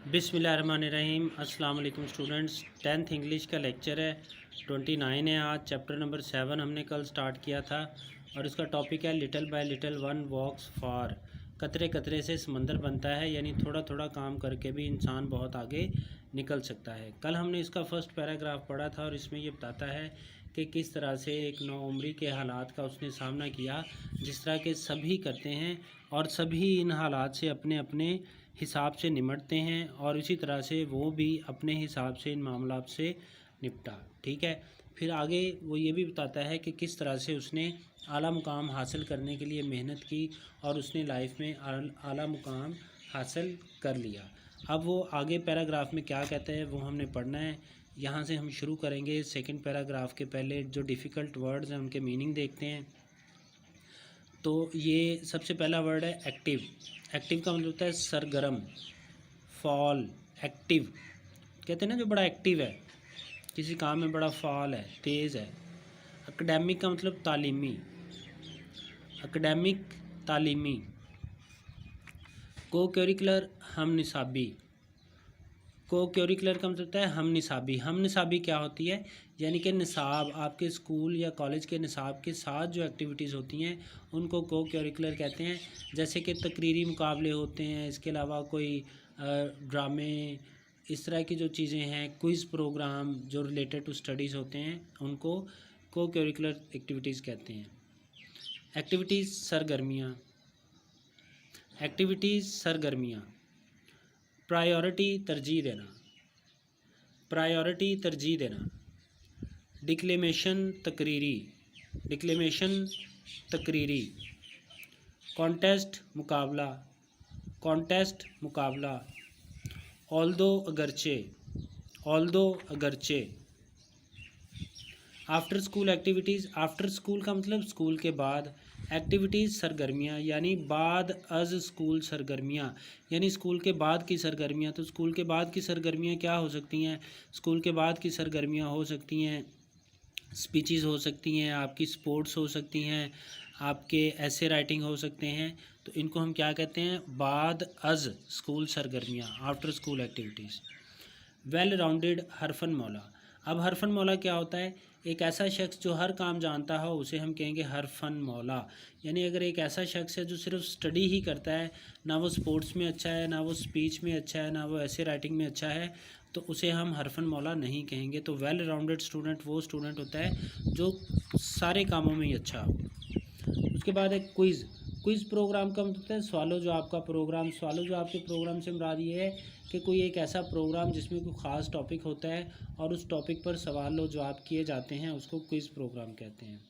बिस्मिल्लाहिर्रहमानिर्रहीम। अस्सलाम वालेकुम स्टूडेंट्स। 10th इंग्लिश का लेक्चर है 29 है आज। चैप्टर नंबर 7 हमने कल स्टार्ट किया था और इसका टॉपिक है लिटिल बाय लिटिल वन वॉक्स फार। कतरे कतरे से समंदर बनता है, यानी थोड़ा थोड़ा काम करके भी इंसान बहुत आगे निकल सकता है। कल हमने इसका फर्स्ट पैराग्राफ पढ़ा था और इसमें ये बताता है कि किस तरह से एक नौउम्री के हालात का उसने सामना किया, जिस तरह के सभी करते हैं और सभी इन हालात से अपने अपने हिसाब से निमटते हैं और इसी तरह से वो भी अपने हिसाब से इन मामलों से निपटा। ठीक है, फिर आगे वो ये भी बताता है कि किस तरह से उसने आला मुकाम हासिल करने के लिए मेहनत की और उसने लाइफ में आला मुकाम हासिल कर लिया। अब वो आगे पैराग्राफ में क्या कहते हैं वो हमने पढ़ना है। यहाँ से हम शुरू करेंगे। सेकंड पैराग्राफ के पहले जो डिफ़िकल्ट वर्ड्स हैं उनके मीनिंग देखते हैं। तो ये सबसे पहला वर्ड है एक्टिव। एक्टिव का मतलब होता है सरगर्म, फॉल, एक्टिव। कहते हैं ना जो बड़ा एक्टिव है, किसी काम में बड़ा फॉल है, तेज़ है। एकेडमिक का मतलब तालीमी, एकेडमिक तालीमी। को करिकुलर हम निसाबी, को करिकुलर का मतलब होता है हम निसाबी। हम निसाबी क्या होती है, यानी कि निसाब, आपके स्कूल या कॉलेज के निसाब के साथ जो एक्टिविटीज़ होती हैं उनको को करिकुलर कहते हैं। जैसे कि तकरीरी मुकाबले होते हैं, इसके अलावा कोई ड्रामे, इस तरह की जो चीज़ें हैं, क्विज़ प्रोग्राम जो रिलेटेड टू स्टडीज़ होते हैं उनको को करिकुलर एक्टिविटीज़ कहते हैं। एक्टिविटीज़ सरगर्मियाँ, एक्टिविटीज़ सरगर्मियाँ। प्रायोरिटी तरजीह देना, प्रायोरिटी तरजीह देना। डिक्लेमेशन तकरीरी, डिक्लेमेशन तकरीरी। कॉन्टेस्ट मुकाबला, कॉन्टेस्ट मुकाबला। ऑल्दो अगरचे, ऑल्दो अगरचे। After school activities, after school का मतलब स्कूल के बाद। एक्टिविटीज़ सरगर्मियाँ, यानी बाद अज स्कूल सरगर्मियाँ, यानी स्कूल के बाद की सरगर्मियाँ। तो स्कूल के बाद की सरगर्मियाँ क्या हो सकती हैं? स्कूल के बाद की सरगर्मियाँ हो सकती हैं स्पीचेस, हो सकती हैं आपकी स्पोर्ट्स, हो सकती हैं आपके ऐसे राइटिंग हो सकते हैं। तो इनको हम क्या कहते हैं? बाद अज स्कूल सरगर्मियाँ, after school activities. Well rounded हरफन मौला। अब हरफन मौला क्या होता है? एक ऐसा शख्स जो हर काम जानता हो उसे हम कहेंगे हरफन मौला। यानी अगर एक ऐसा शख्स है जो सिर्फ स्टडी ही करता है, ना वो स्पोर्ट्स में अच्छा है, ना वो स्पीच में अच्छा है, ना वो ऐसे राइटिंग में अच्छा है, तो उसे हम हरफन मौला नहीं कहेंगे। तो वेल राउंडेड स्टूडेंट वो स्टूडेंट होता है जो सारे कामों में ही अच्छा हो। उसके बाद है क्विज़। क्विज़ प्रोग्राम का मतलब है सवालो जवाब का प्रोग्राम। सवालो जवाब के प्रोग्राम से मुराद ये है कि कोई एक ऐसा प्रोग्राम जिसमें कोई ख़ास टॉपिक होता है और उस टॉपिक पर सवाल व जवाब किए जाते हैं, उसको क्विज़ प्रोग्राम कहते हैं।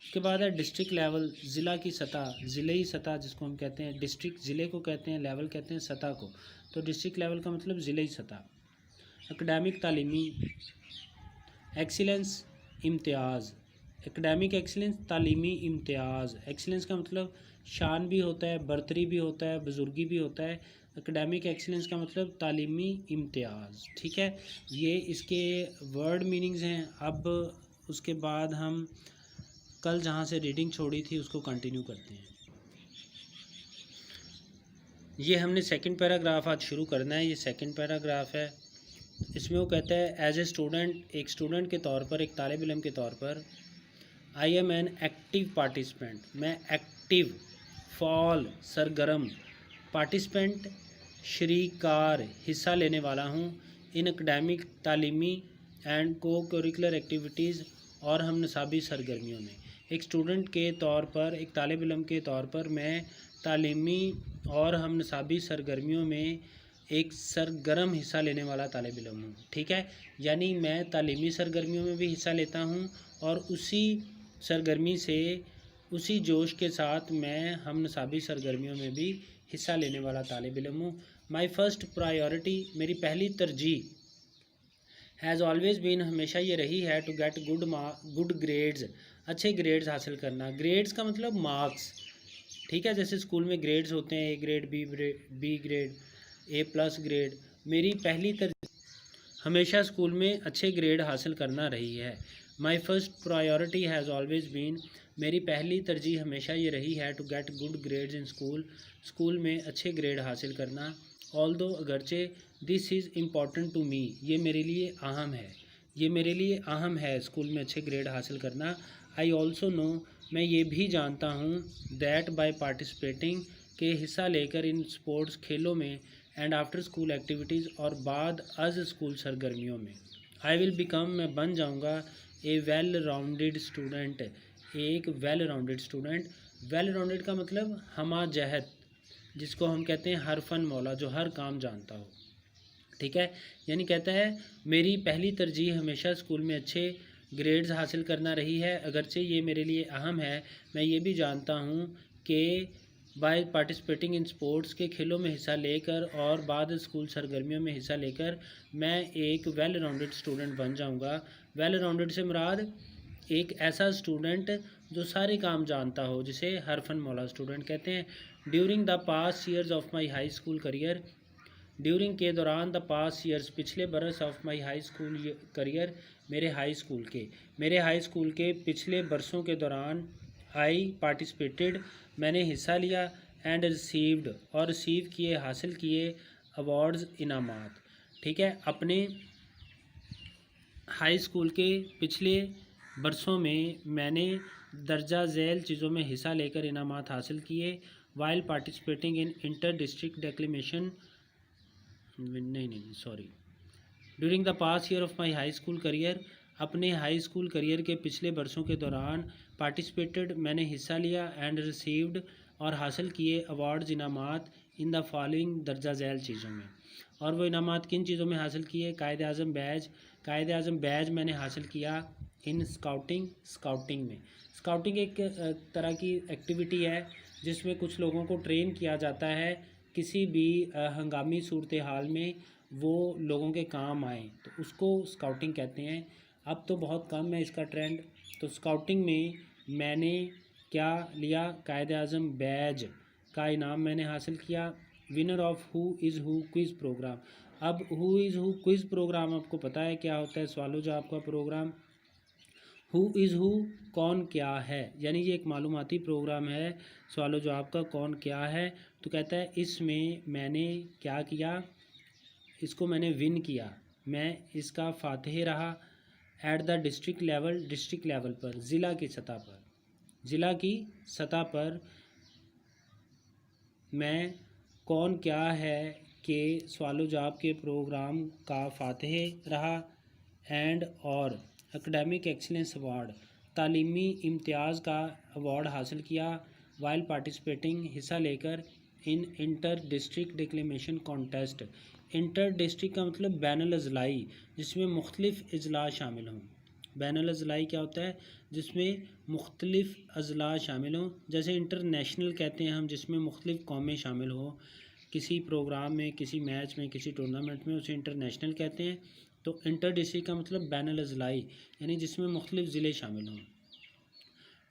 उसके बाद है डिस्ट्रिक्ट लेवल, ज़िला की सतह, ज़िले सतह जिसको हम कहते हैं। डिस्ट्रिक्ट ज़िले को कहते हैं, लेवल कहते हैं सतह को। तो डिस्ट्रिक्ट लेवल का मतलब ज़िले सतह। एकेडमिक तालीमी, एक्सीलेंस इम्तियाज़। एकेडमिक एक्सीलेंस, तालीमी इम्तियाज़। एक्सीलेंस का मतलब शान भी होता है, बरतरी भी होता है, बुज़ुर्गी भी होता है। एकेडमिक एक्सीलेंस का मतलब तालीमी इम्तियाज़। ठीक है, ये इसके वर्ड मीनिंग्स हैं। अब उसके बाद हम कल जहाँ से रीडिंग छोड़ी थी उसको कंटिन्यू करते हैं। ये हमने सेकंड पैराग्राफ आज शुरू करना है। ये सेकंड पैराग्राफ है। इसमें वो कहता है एज ए स्टूडेंट, एक स्टूडेंट के तौर पर, एक तालिब इल्म के तौर पर, I am an active participant, मैं एक्टिव, फॉल, सरगर्म, पार्टिसिपेंट शरीकार, हिस्सा लेने वाला हूँ, इन एकेडमिक तालीमी एंड को करिकुलर एक्टिविटीज़ और हम निसाबी सरगर्मियों में। एक स्टूडेंट के तौर पर, एक तालिब इल्म के तौर पर मैं तालीमी और हम निसाबी सरगर्मियों में एक सरगर्म हिस्सा लेने वाला तालिब इल्म हूँ। ठीक है, यानी मैं तालीमी सरगर्मियों में भी हिस्सा लेता हूँ और उसी सरगर्मी से, उसी जोश के साथ मैं हम निसाबी सरगर्मियों में भी हिस्सा लेने वाला तालिब इल्म हूँ। माई फर्स्ट प्रायोरिटी, मेरी पहली तरजीह, हैज़ ऑलवेज़ बीन, हमेशा ये रही है, टू गेट गुड ग्रेड्स, अच्छे ग्रेड्स हासिल करना। ग्रेड्स का मतलब मार्क्स। ठीक है, जैसे स्कूल में ग्रेड्स होते हैं, A grade, B grade, A+ grade. मेरी पहली तरजीह हमेशा स्कूल में अच्छे ग्रेड हासिल करना रही है। My first priority has always been, मेरी पहली तरजीह हमेशा ये रही है, to get good grades in school, school में अच्छे ग्रेड हासिल करना। ऑल्दो अगरचे, this is important to me, ये मेरे लिए अहम है, ये मेरे लिए अहम है स्कूल में अच्छे ग्रेड हासिल करना। आई ऑल्सो नो, मैं ये भी जानता हूँ, दैट बाय पार्टिसिपेटिंग, के हिस्सा लेकर इन स्पोर्ट्स खेलों में, एंड आफ्टर स्कूल एक्टिविटीज़ और बाद अज स्कूल सरगर्मियों में, आई विल बिकम, मैं बन जाऊँगा, ए वेल राउंडेड स्टूडेंट, एक well rounded student. Well rounded का मतलब हमा जहत, जिसको हम कहते हैं हर फन मौला, जो हर काम जानता हो। ठीक है, यानी कहता है मेरी पहली तरजीह हमेशा स्कूल में अच्छे ग्रेड्स हासिल करना रही है, अगरचे ये मेरे लिए अहम है। मैं ये भी जानता हूँ कि बाय पार्टिसिपेटिंग इन स्पोर्ट्स, के खेलों में हिस्सा लेकर और बाद स्कूल सरगर्मियों में हिस्सा लेकर मैं एक वेल राउंडेड स्टूडेंट बन जाऊँगा। वेल राउंडेड से मुराद एक ऐसा स्टूडेंट जो सारे काम जानता हो, जिसे हर फन मौला स्टूडेंट कहते हैं। During the past years of my high school career, during के दौरान, द पास्ट ईयर्स पिछले बरस, of my high school career मेरे हाई स्कूल के पिछले बरसों के दौरान, आई पार्टिसिपेटेड मैंने हिस्सा लिया, एंड रिसीव्ड और रिसीव किए हासिल किए, अवार्ड्स इनामात। ठीक है, अपने हाई स्कूल के पिछले बरसों में मैंने दर्जा झैल चीज़ों में हिस्सा लेकर इनामात हासिल किए। While participating in inter district declamation, नहीं sorry, during the past year of my high school career, अपने हाई स्कूल करियर के पिछले बरसों के दौरान, पार्टिसिपेटेड मैंने हिस्सा लिया, एंड रिसीव्ड और हासिल किए, अवार्ड्स इनामात, इन द फॉलोइंग दर्जा झैल चीज़ों में। और वो इनामात किन चीज़ों में हासिल किए? कायद आज़म बैज मैंने हासिल किया इन स्काउटिंग में। स्काउटिंग एक तरह की एक्टिविटी है जिसमें कुछ लोगों को ट्रेन किया जाता है किसी भी हंगामी सूरत हाल में वो लोगों के काम आए, तो उसको स्काउटिंग कहते हैं। अब तो बहुत कम है इसका ट्रेंड। तो स्काउटिंग में मैंने क्या लिया? कायद आज़म बैज का इनाम मैंने हासिल किया। Winner of who is who quiz programme. अब who is who quiz programme आपको पता है क्या होता है? सवालों जवाब का प्रोग्राम। हु इज़ हु कौन क्या है, यानी ये एक मालूमाती प्रोग्राम है सवालों जवाब का, कौन क्या है। तो कहता है इसमें मैंने क्या किया, इसको मैंने विन किया, मैं इसका फातह रहा। एट द डिस्ट्रिक्ट लेवल पर, ज़िला की सतह पर मैं कौन क्या है के सवालों जवाब के प्रोग्राम का फातह रहा। एंड और एकेडमिक एक्सीलेंस अवार्ड, तालीमी इम्तियाज़ का अवार्ड हासिल किया। वाइल पार्टिसिपेटिंग हिस्सा लेकर in inter district declamation contest. Inter district का मतलब बैनुल अज़लाई, जिसमें मुख्तलिफ़ अजला शामिल हों। बैनुल अज़लाई क्या होता है? जिसमें मुख्तलिफ़ अजला शामिल हों। जैसे इंटरनेशनल कहते हैं हम, जिसमें मुख्तलिफ़ कौमें शामिल हों किसी प्रोग्राम में, किसी मैच में, किसी टूर्नामेंट में, उसे इंटरनेशनल कहते हैं। तो इंटर डिस्ट्रिक्ट का मतलब बैनुल अज़लाई, यानी जिसमें मुख्तलिफ़ ज़िले शामिल हों।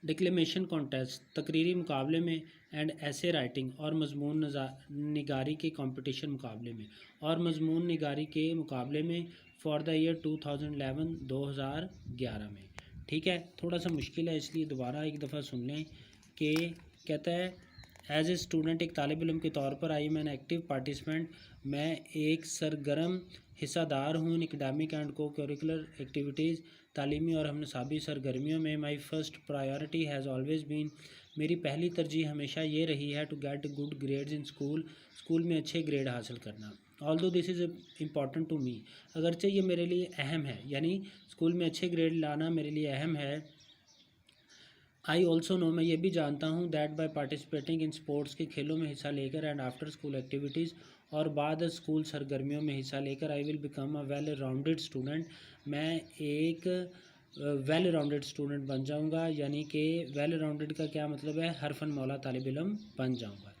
डिक्लेमेशन कॉन्टेस्ट, तकरीरी मुकाबले में। एंड ऐसे राइटिंग, और मजमून निगारी के कंपटीशन मुकाबले में, और मजमून निगारी के मुकाबले में। फॉर द ईयर 2011 में। ठीक है, थोड़ा सा मुश्किल है इसलिए दोबारा एक दफ़ा सुन लें कि कहता है एज ए स्टूडेंट, एक तालिब इल्म के तौर पर, आई मैं एन एक्टिव पार्टिसिपेंट, मैं एक सरगर्म हिस्सादार हूँ। Academic and co curricular activities, तालीमी और हमनसाबी सरगर्मियों में। My first priority has always been, मेरी पहली तरजीह हमेशा ये रही है, to get good grades in school में अच्छे ग्रेड हासिल करना। Although this is important to me, अगरचे ये मेरे लिए अहम है, यानी स्कूल में अच्छे ग्रेड लाना मेरे लिए अहम है। आई ऑल्सो नो, मैं ये भी जानता हूँ, that by participating in sports, के खेलों में हिस्सा लेकर, एंड आफ्टर स्कूल एक्टिविटीज़ और बाद स्कूल सरगर्मियों में हिस्सा लेकर, I will become a well rounded student, मैं एक वेल राउंडेड स्टूडेंट बन जाऊँगा। यानी कि वेल राउंडेड का क्या मतलब है? हर फन मौला तालिब इल्म बन जाऊँगा।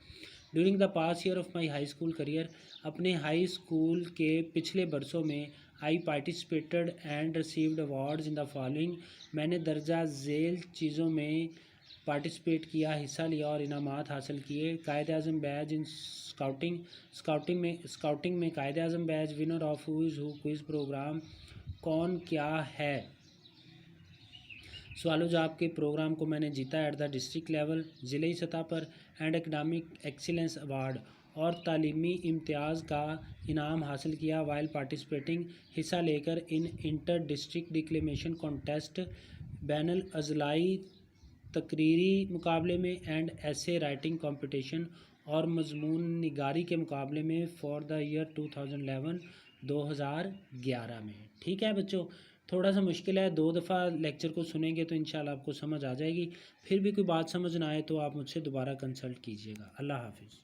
During the past year of my high school career, अपने हाई स्कूल के पिछले बरसों में, I participated and received awards in the following, मैंने दर्जा झैल चीज़ों में पार्टिसिपेट किया, हिस्सा लिया और इनामात हासिल किए। कायद आज़म बैज इन स्काउटिंग में Quaid Azam badge. Winner of who is who quiz programme, कौन क्या है सवालों जवाब के प्रोग्राम को मैंने जीता। एट द डिस्ट्रिक्ट लेवल, ज़िले सतह पर। एंड एकेडमिक एक्सीलेंस अवार्ड, और तालीमी इम्तियाज़ का इनाम हासिल किया वाइल पार्टिसिपेटिंग, हिस्सा लेकर in inter district declamation contest, बैनुल अज़लाई तकरीरी मुकाबले में एंड ऐसे राइटिंग कंपटीशन और मजमून निगारी के मुकाबले में फॉर द ईयर 2011 में। ठीक है बच्चों, थोड़ा सा मुश्किल है, 2 दफ़ा लेक्चर को सुनेंगे तो इंशाल्लाह आपको समझ आ जाएगी। फिर भी कोई बात समझ ना आए तो आप मुझसे दोबारा कंसल्ट कीजिएगा। अल्लाह हाफिज़।